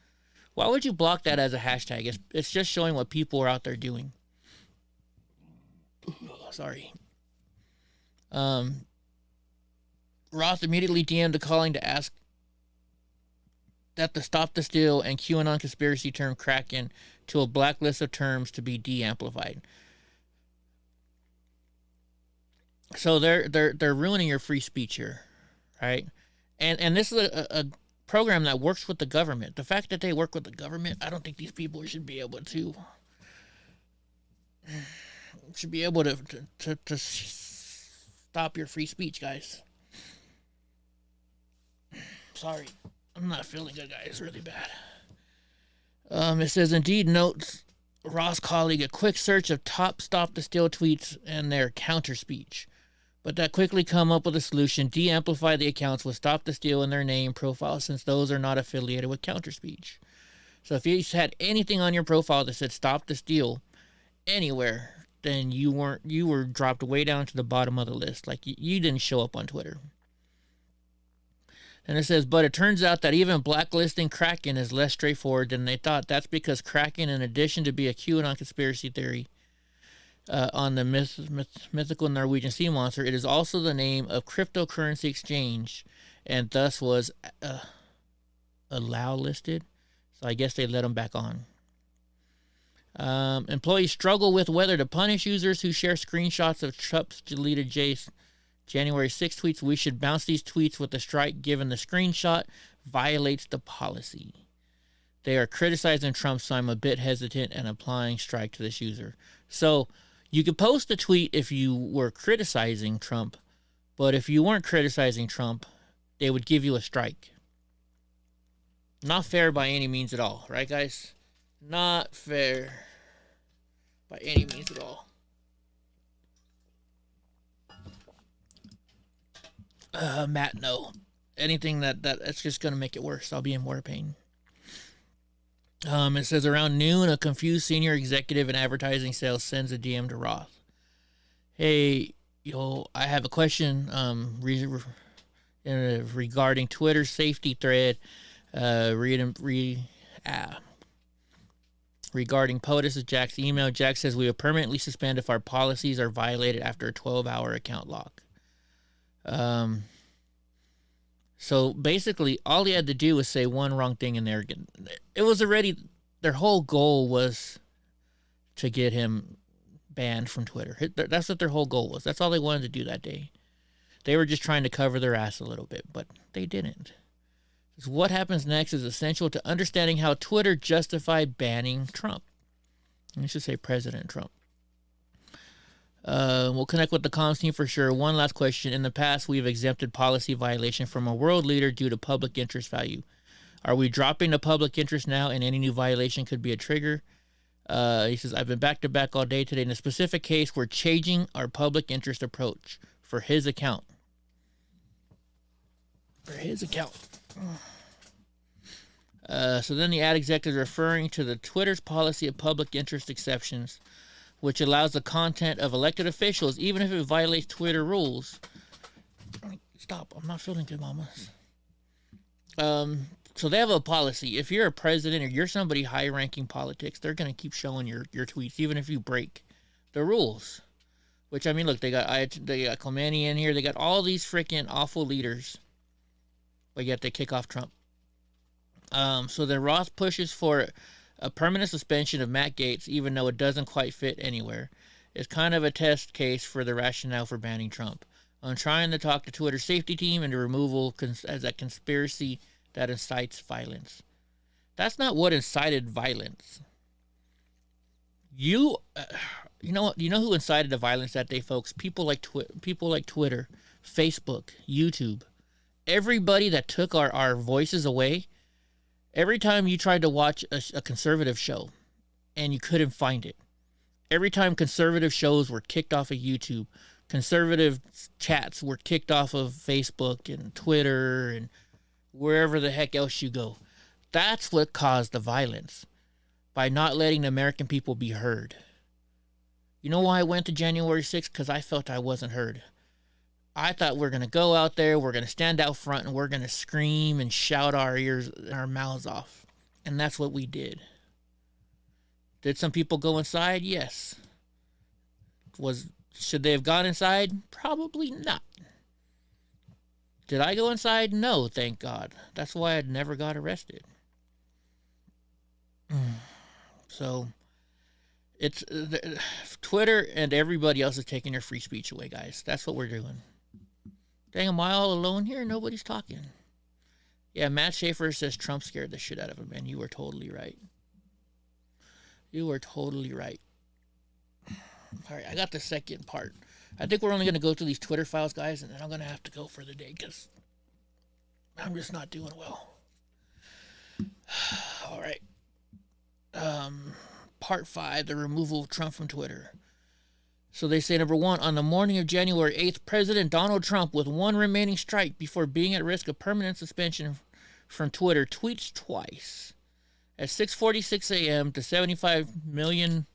Why would you block that as a hashtag? It's just showing what people are out there doing. Sorry. Roth immediately DM'd the calling to ask that the Stop the Steal and QAnon conspiracy term Kraken to a blacklist of terms to be de-amplified. So they're ruining your free speech here, right? And this is a program that works with the government. The fact that they work with the government, I don't think these people should be able to stop your free speech, guys. Sorry, I'm not feeling good, guys. It's really bad. It says, Indeed notes Ross' colleague a quick search of top Stop the Steal tweets and their counter speech. But that quickly come up with a solution, de-amplify the accounts with Stop the Steal in their name profile, since those are not affiliated with counter speech. So if you had anything on your profile that said Stop the Steal anywhere, then you were dropped way down to the bottom of the list. Like you didn't show up on Twitter. And it says, but it turns out that even blacklisting Kraken is less straightforward than they thought. That's because Kraken, in addition to be a QAnon conspiracy theory on the mythical Norwegian sea monster, it is also the name of cryptocurrency exchange, and thus was allow listed. So I guess they let them back on. Employees struggle with whether to punish users who share screenshots of Trump's deleted January 6 tweets. We should bounce these tweets with a strike given the screenshot violates the policy. They are criticizing Trump, so I'm a bit hesitant in applying strike to this user. So you could post a tweet if you were criticizing Trump, but if you weren't criticizing Trump, they would give you a strike. Not fair by any means at all, right, guys? Not fair by any means at all. Matt, no. Anything that's just going to make it worse. I'll be in more pain. It says around noon, a confused senior executive in advertising sales sends a DM to Roth. Hey, I have a question regarding Twitter's safety thread. Regarding POTUS, Jack's email. Jack says we will permanently suspend if our policies are violated after a 12-hour account lock. So basically all he had to do was say one wrong thing in there. It was already, their whole goal was to get him banned from Twitter. That's what their whole goal was. That's all they wanted to do that day. They were just trying to cover their ass a little bit, but they didn't. What happens next is essential to understanding how Twitter justified banning Trump. I should say President Trump. We'll connect with the comms team for sure. One last question. In the past, we've exempted policy violation from a world leader due to public interest value. Are we dropping the public interest now, and any new violation could be a trigger? He says, I've been back-to-back all day today. In a specific case, we're changing our public interest approach for his account. So then the ad exec is referring to the Twitter's policy of public interest exceptions, which allows the content of elected officials, even if it violates Twitter rules. Stop. I'm not feeling good, mamas. So they have a policy. If you're a president or you're somebody high-ranking politics, they're going to keep showing your tweets, even if you break the rules. Which, I mean, look, they got Khomeini in here. They got all these freaking awful leaders. but yet they kick off Trump. So then Roth pushes for a permanent suspension of Matt Gaetz, even though it doesn't quite fit anywhere. It's kind of a test case for the rationale for banning Trump. I'm trying to talk to Twitter's safety team into removal as a conspiracy that incites violence. That's not what incited violence. You know who incited the violence that day, folks? People like Twitter, Facebook, YouTube. Everybody that took our voices away. Every time you tried to watch a conservative show and you couldn't find it. Every time conservative shows were kicked off of YouTube, conservative chats were kicked off of Facebook and Twitter and wherever the heck else you go. That's what caused the violence, by not letting the American people be heard. You know why I went to January 6th? Because I felt I wasn't heard. I thought we're going to go out there, we're going to stand out front, and we're going to scream and shout our mouths off. And that's what we did. Did some people go inside? Yes. Should they have gone inside? Probably not. Did I go inside? No, thank God. That's why I never got arrested. So, it's Twitter and everybody else is taking your free speech away, guys. That's what we're doing. Dang, am I all alone here? Nobody's talking. Yeah, Matt Schaefer says Trump scared the shit out of him, and you were totally right. You were totally right. All right, I got the second part. I think we're only going to go through these Twitter files, guys, and then I'm going to have to go for the day because I'm just not doing well. All right. Part 5, the removal of Trump from Twitter. So they say, number 1, on the morning of January 8th, President Donald Trump, with one remaining strike before being at risk of permanent suspension from Twitter, tweets twice. At 6:46 a.m. to 75 million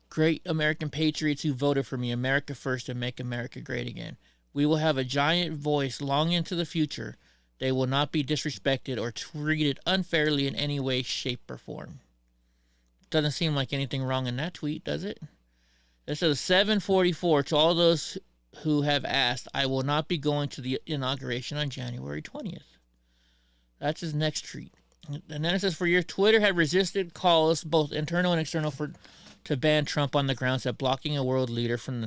great American patriots who voted for me, America first and make America great again. We will have a giant voice long into the future. They will not be disrespected or treated unfairly in any way, shape, or form. Doesn't seem like anything wrong in that tweet, does it? It says 7:44 to all those who have asked, I will not be going to the inauguration on January 20th. That's his next tweet. And then it says, for years, Twitter had resisted calls, both internal and external, to ban Trump on the grounds that blocking a world leader from the...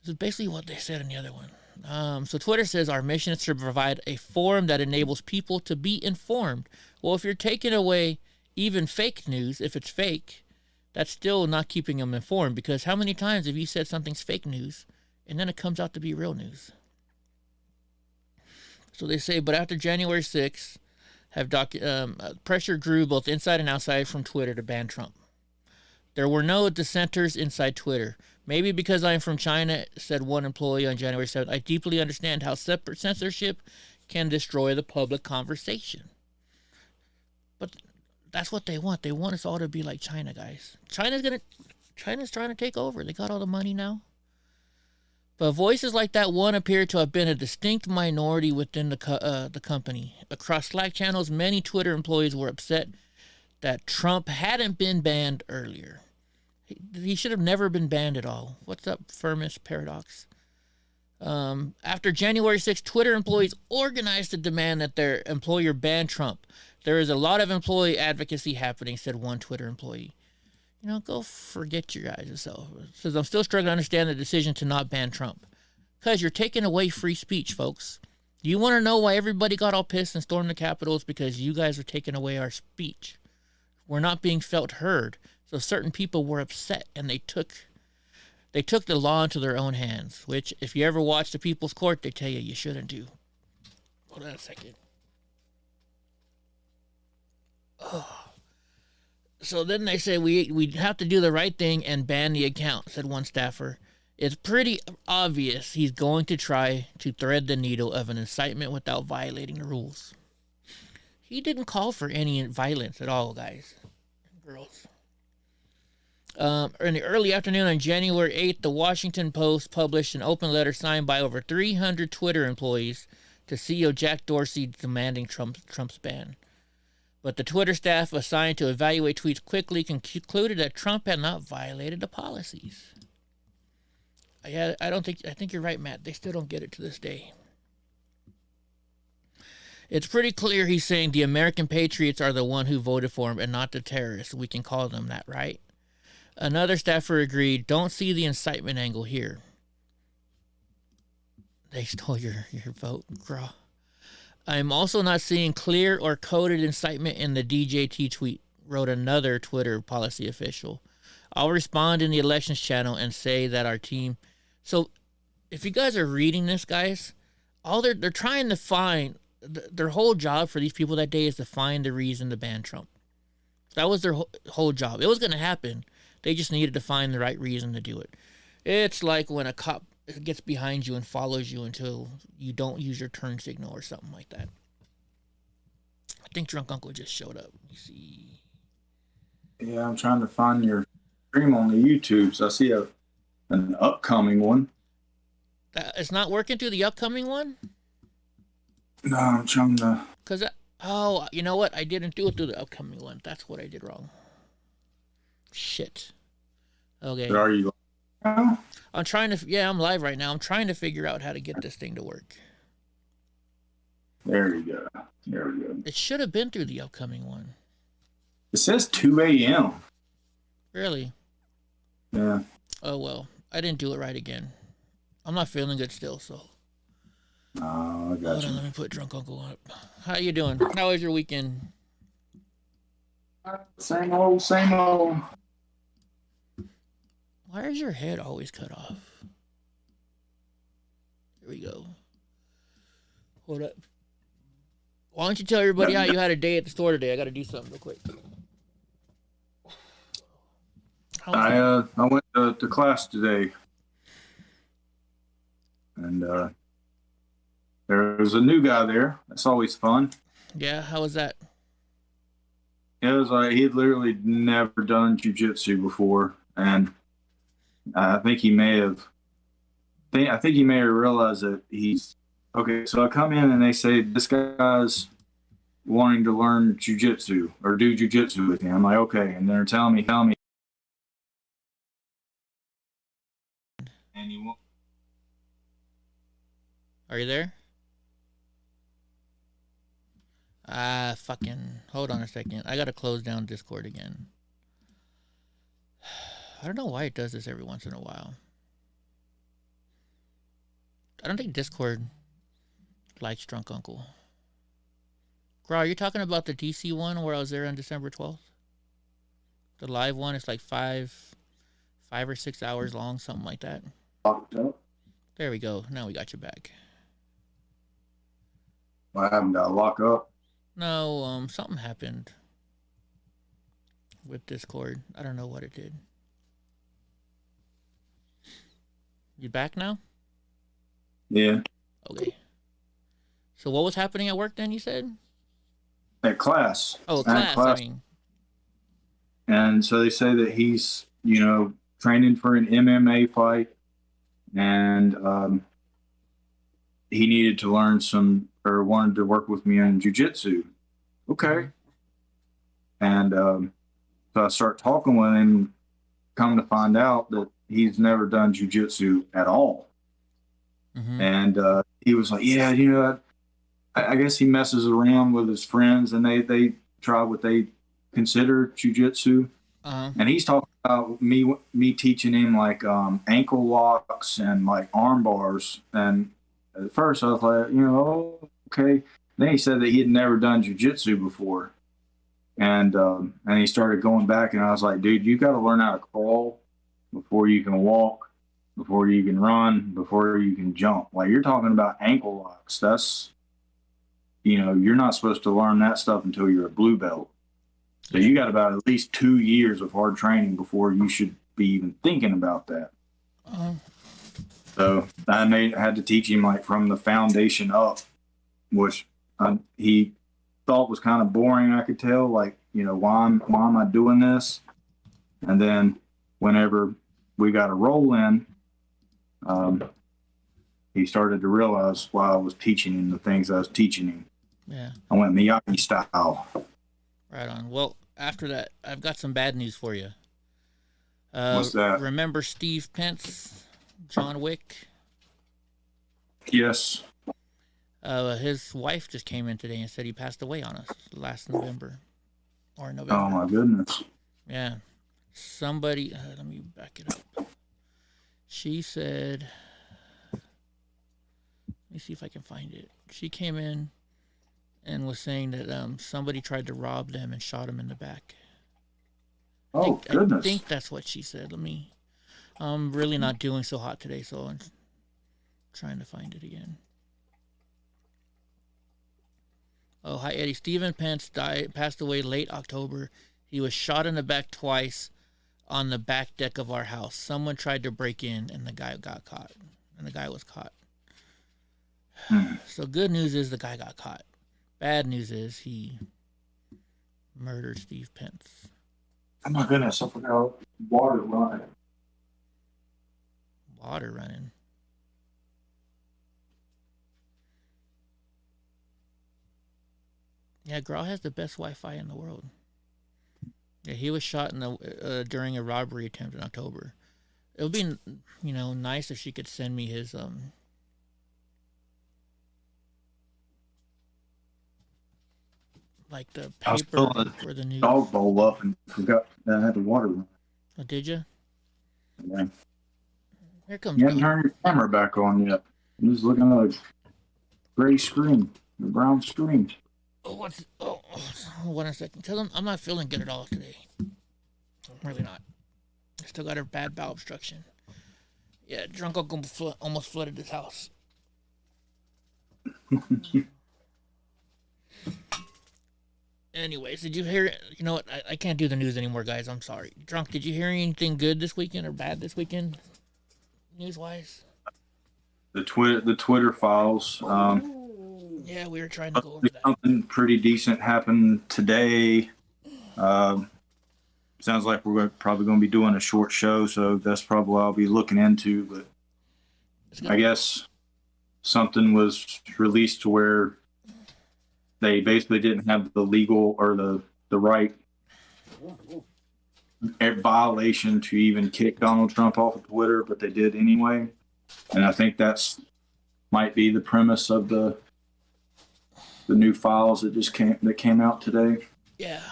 This is basically what they said in the other one. So Twitter says, our mission is to provide a forum that enables people to be informed. Well, if you're taking away even fake news, if it's fake, that's still not keeping them informed, because how many times have you said something's fake news and then it comes out to be real news? So they say, but after January 6th, pressure grew both inside and outside from Twitter to ban Trump. There were no dissenters inside Twitter. Maybe because I'm from China, said one employee on January 7th, I deeply understand how separate censorship can destroy the public conversation. But that's what they want. They want us all to be like China, guys. China's trying to take over. They got all the money now. But voices like that one appear to have been a distinct minority within the company. Across Slack channels, many Twitter employees were upset that Trump hadn't been banned earlier. He should have never been banned at all. What's up, Firmus Paradox? After January 6th, Twitter employees organized to demand that their employer ban Trump. There is a lot of employee advocacy happening, said one Twitter employee. You know, go forget your guys yourself. It says, I'm still struggling to understand the decision to not ban Trump. Because you're taking away free speech, folks. Do you want to know why everybody got all pissed and stormed the Capitol? It's because you guys are taking away our speech. We're not being felt heard. So certain people were upset, and they took the law into their own hands, which, if you ever watch the People's Court, they tell you shouldn't do. Hold on a second. Oh. So then they say we have to do the right thing and ban the account, said one staffer. It's pretty obvious he's going to try to thread the needle of an incitement without violating the rules. He didn't call for any violence at all, guys and girls. In the early afternoon on January 8th, the Washington Post published an open letter signed by over 300 Twitter employees to CEO Jack Dorsey demanding Trump's ban. But the Twitter staff assigned to evaluate tweets quickly concluded that Trump had not violated the policies. I think you're right, Matt. They still don't get it to this day. It's pretty clear he's saying the American patriots are the one who voted for him and not the terrorists. We can call them that, right? Another staffer agreed, don't see the incitement angle here. They stole your vote, Graw. I'm also not seeing clear or coded incitement in the DJT tweet, wrote another Twitter policy official. I'll respond in the elections channel and say that our team... So, if you guys are reading this, guys, all they're trying to find... Their whole job for these people that day is to find the reason to ban Trump. That was their whole job. It was going to happen. They just needed to find the right reason to do it. It's like when a cop gets behind you and follows you until you don't use your turn signal or something like that. I think Drunk Uncle just showed up. Let me see. Yeah, I'm trying to find your stream on the YouTubes. I see an upcoming one. It's not working through the upcoming one? No, I'm trying to... Oh, you know what? I didn't do it through the upcoming one. That's what I did wrong. Shit. Okay. But are you... I'm trying to... Yeah, I'm live right now. I'm trying to figure out how to get this thing to work. There you go. There we go. It should have been through the upcoming one. It says 2 a.m. Really? Yeah. Oh, well. I didn't do it right again. I'm not feeling good still, so... Oh, I got Hold on, let me put Drunk Uncle up. How you doing? How was your weekend? Same old, same old. Why is your head always cut off? Here we go. Hold up. Why don't you tell everybody how you had a day at the store today? I got to do something real quick. I went to class today, and there was a new guy there. That's always fun. Yeah, how was that? It was like he had literally never done jiu-jitsu before, and I think he may have. I think he may have realized that he's okay. So I come in and they say this guy's wanting to learn jiu-jitsu or do jiu-jitsu with me. I'm like, okay, and they're telling me. And you won't. Are you there? Fucking, hold on a second. I gotta close down Discord again. I don't know why it does this every once in a while. I don't think Discord likes Drunk Uncle. Bro, are you talking about the DC one where I was there on December 12th? The live one is like 5 or 6 hours long, something like that. There we go. Now we got you back. I haven't got to lock up. No, something happened with Discord. I don't know what it did. You back now? Yeah. Okay. So what was happening at work then, you said? At class. Oh, class. I mean. And so they say that he's, training for an MMA fight, and he needed to learn or wanted to work with me on jiu-jitsu. Okay. And so I start talking with him, come to find out that he's never done jiu-jitsu at all. Mm-hmm. And he was like, yeah, I guess he messes around with his friends, and they try what they consider jiu-jitsu. Uh-huh. And he's talking about me teaching him like ankle locks and like arm bars. And at first I was like, okay. Then he said that he had never done jiu-jitsu before. And he started going back, and I was like, dude, you got to learn how to crawl before you can walk, before you can run, before you can jump. Like, you're talking about ankle locks. That's, you're not supposed to learn that stuff until you're a blue belt. So you got about at least 2 years of hard training before you should be even thinking about that. Uh-huh. So I had to teach him like from the foundation up, which he thought was kind of boring. I could tell, like, why am I doing this? And then whenever we got a roll in, he started to realize why I was teaching him the things I was teaching him. Yeah. I went Miyagi style. Right on. Well, after that, I've got some bad news for you. What's that? Remember Steve Pence, John Wick? Yes. His wife just came in today and said he passed away on us last November or November. Oh my goodness. Yeah. Somebody, let me back it up. She said, let me see if I can find it. She came in and was saying that somebody tried to rob them and shot him in the back. Goodness. I think that's what she said. I'm really not doing so hot today, so I'm trying to find it again. Oh, hi, Eddie. Stephen Pence passed away late October. He was shot in the back twice on the back deck of our house. Someone tried to break in, and the guy got caught. And the guy was caught. So good news is the guy got caught. Bad news is he murdered Steve Pence. Oh my goodness, I forgot water running. Water running. Yeah, Graw has the best Wi-Fi in the world. Yeah, he was shot during a robbery attempt in October. It would be, nice if she could send me his like the paper for the news. Dog bowl up and forgot that I had the water run. Oh, did you? Yeah. Here comes. You haven't turned your camera back on yet. I'm just looking at a gray screen, a brown screen. Hold on a second. Tell him I'm not feeling good at all today. I'm really not. I still got a bad bowel obstruction. Yeah, drunk uncle almost flooded this house. Anyways, did you hear? You know what? I can't do the news anymore, guys. I'm sorry. Drunk, did you hear anything good this weekend or bad this weekend, news-wise? The Twitter files. Yeah, we were trying to go over that. Something pretty decent happened today. Sounds like we're probably going to be doing a short show, so that's probably what I'll be looking into. But I guess something was released to where they basically didn't have the legal or the right violation to even kick Donald Trump off of Twitter, but they did anyway. And I think that's might be the premise of the new files that came out today. Yeah.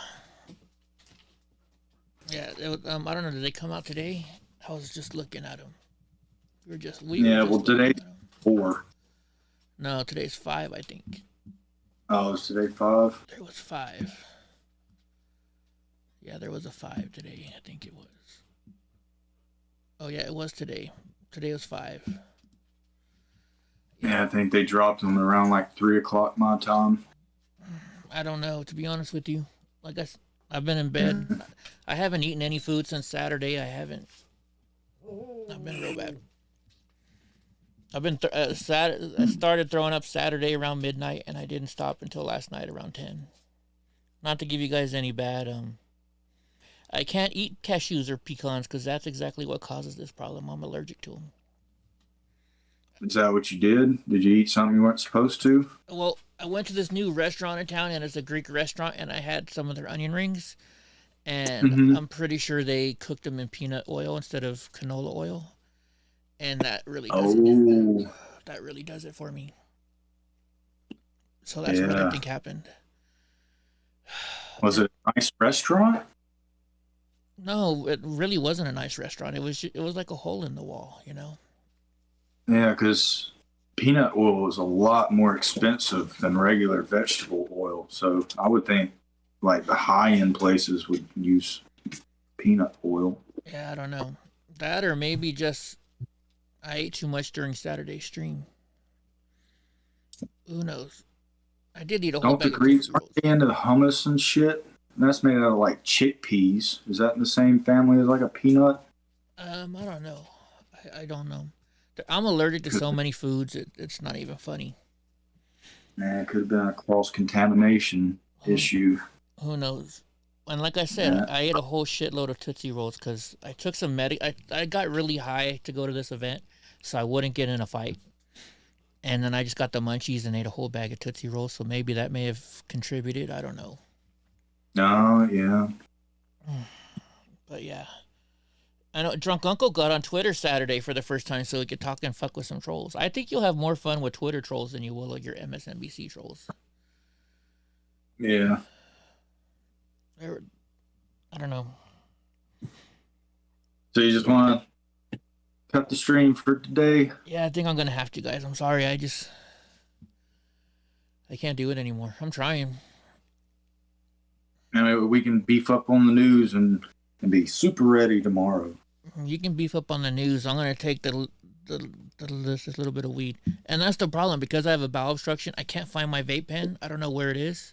Yeah, I don't know. Did they come out today? I was just looking at them. Today's 4. No, today's 5, I think. Oh, is today 5? There was 5. Yeah, there was a 5 today. I think it was. Oh yeah, it was today. Today was 5. Yeah, I think they dropped them around like 3:00 my time. I don't know, to be honest with you. Like I've been in bed. I haven't eaten any food since Saturday. I've been real bad. I've been I started throwing up Saturday around midnight, and I didn't stop until last night around 10. Not to give you guys any bad. I can't eat cashews or pecans because that's exactly what causes this problem. I'm allergic to them. Is that what you did? Did you eat something you weren't supposed to? Well, I went to this new restaurant in town, and it's a Greek restaurant, and I had some of their onion rings, and I'm pretty sure they cooked them in peanut oil instead of canola oil, and that really does it. That really does it for me. So that's what I think happened. Was it a nice restaurant? No, it really wasn't a nice restaurant. It was like a hole in the wall, Yeah, because peanut oil is a lot more expensive than regular vegetable oil. So I would think like the high-end places would use peanut oil. Yeah, I don't know. That or maybe just I ate too much during Saturday's stream. Who knows? I did eat a whole bag of Greeks aren't they into the hummus and shit? That's made out of like chickpeas. Is that in the same family as like a peanut? I don't know. I don't know. I'm allergic to so many foods, it's not even funny. Man, it could have been a cross-contamination issue. Who knows? And like I said, I ate a whole shitload of Tootsie Rolls because I took some I got really high to go to this event so I wouldn't get in a fight. And then I just got the munchies and ate a whole bag of Tootsie Rolls, so maybe that may have contributed. I don't know. Oh, yeah. But yeah. I know Drunk Uncle got on Twitter Saturday for the first time so he could talk and fuck with some trolls. I think you'll have more fun with Twitter trolls than you will with your MSNBC trolls. Yeah. I don't know. So you just want to cut the stream for today? Yeah, I think I'm gonna have to, guys. I'm sorry. I can't do it anymore. I'm trying. I mean, we can beef up on the news and be super ready tomorrow. You can beef up on the news. I'm gonna take this little bit of weed, and that's the problem because I have a bowel obstruction. I can't find my vape pen. I don't know where it is,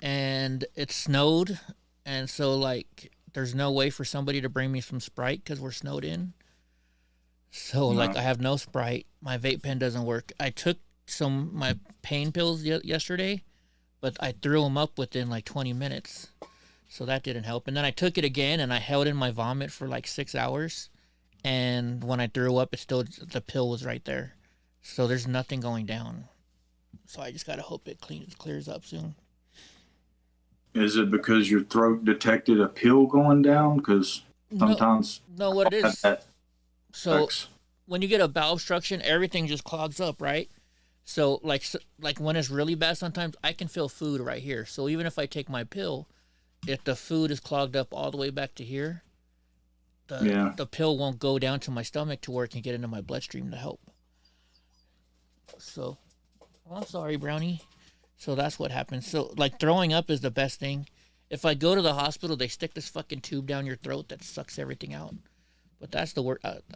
and it snowed, and so like there's no way for somebody to bring me some Sprite because we're snowed in. So like I have no Sprite. My vape pen doesn't work. I took my pain pills yesterday, but I threw them up within like 20 minutes. So that didn't help. And then I took it again and I held in my vomit for like 6 hours. And when I threw up, the pill was right there. So there's nothing going down. So I just got to hope it clears up soon. Is it because your throat detected a pill going down? Because sometimes... No, what it is... So affects. When you get a bowel obstruction, everything just clogs up, right? So like when it's really bad, sometimes I can feel food right here. So even if I take my pill, if the food is clogged up all the way back to here, the pill won't go down to my stomach to where it can get into my bloodstream to help. So, I'm sorry, Brownie. So that's what happens. So like throwing up is the best thing. If I go to the hospital, they stick this fucking tube down your throat that sucks everything out. But that's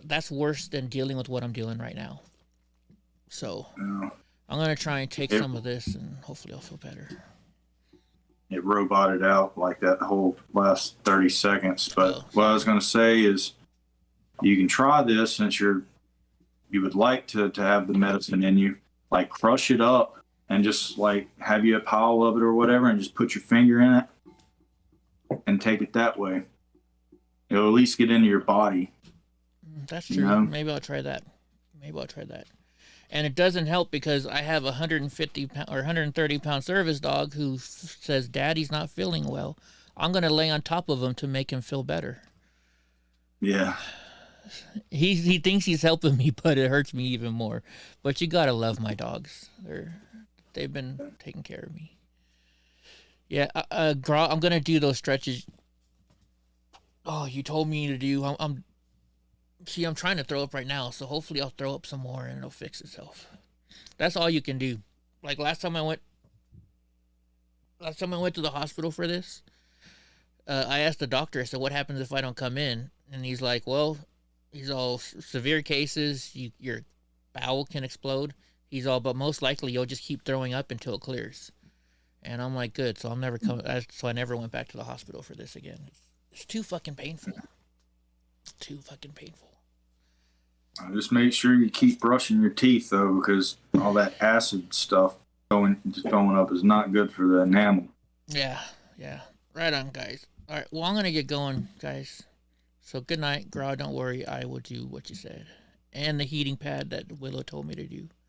that's worse than dealing with what I'm dealing right now. So I'm gonna try and take some of this, and hopefully I'll feel better. It roboted out like that whole last 30 seconds. But what I was gonna say is, you can try this since you would like to have the medicine in you. Like crush it up and just like have you a pile of it or whatever, and just put your finger in it and take it that way. It'll at least get into your body. That's true. You know? Maybe I'll try that. And it doesn't help because I have a 150 pound or 130 pound service dog who says Daddy's not feeling well. I'm gonna lay on top of him to make him feel better. Yeah. He thinks he's helping me, but it hurts me even more. But you gotta love my dogs. They've been taking care of me. Yeah, I'm gonna do those stretches. Oh, you told me to do. I'm trying to throw up right now, so hopefully I'll throw up some more and it'll fix itself. That's all you can do. Like last time I went to the hospital for this, I asked the doctor, I said, what happens if I don't come in? And he's like, well, he's all severe cases, your bowel can explode. He's all, but most likely you'll just keep throwing up until it clears. And I'm like, good. So I never went back to the hospital for this again. It's too fucking painful. Just make sure you keep brushing your teeth though, because all that acid stuff going up is not good for the enamel. Yeah. Right on, guys. All right, well, I'm gonna get going, guys. So good night, Gra. Don't worry, I will do what you said, and the heating pad that Willow told me to do.